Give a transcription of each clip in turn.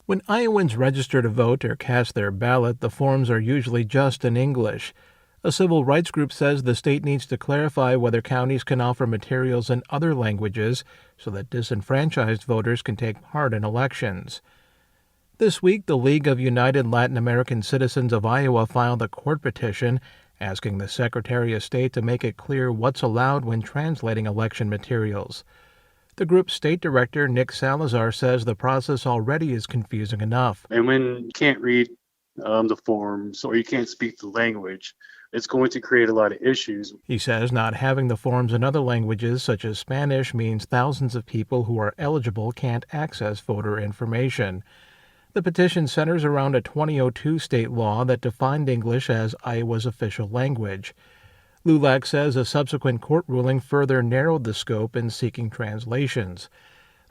When Iowans register to vote or cast their ballot, the forms are usually just in English. A civil rights group says the state needs to clarify whether counties can offer materials in other languages so that disenfranchised voters can take part in elections. This week, the League of United Latin American Citizens of Iowa filed a court petition asking the Secretary of State to make it clear what's allowed when translating election materials. The group's state director, Nick Salazar, says the process already is confusing enough. And when you can't read the forms or you can't speak the language, it's going to create a lot of issues. He says not having the forms in other languages, such as Spanish, means thousands of people who are eligible can't access voter information. The petition centers around a 2002 state law that defined English as Iowa's official language. LULAC says a subsequent court ruling further narrowed the scope in seeking translations.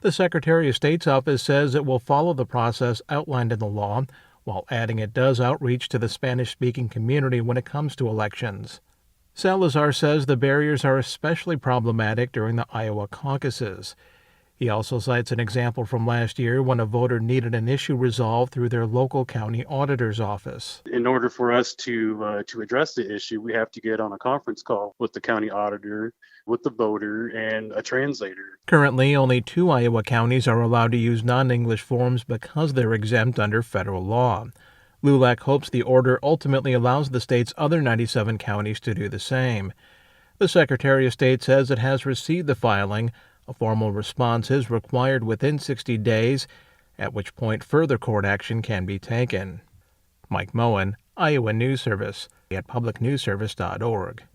The Secretary of State's office says it will follow the process outlined in the law, while adding it does outreach to the Spanish-speaking community when it comes to elections. Salazar says the barriers are especially problematic during the Iowa caucuses. He also cites an example from last year when a voter needed an issue resolved through their local county auditor's office. In order for us to address the issue, we have to get on a conference call with the county auditor, with the voter, and a translator. Currently, only 2 Iowa counties are allowed to use non-English forms because they're exempt under federal law. LULAC hopes the order ultimately allows the state's other 97 counties to do the same. The Secretary of State says it has received the filing. A formal response is required within 60 days, at which point further court action can be taken. Mike Moen, Iowa News Service, at publicnewsservice.org.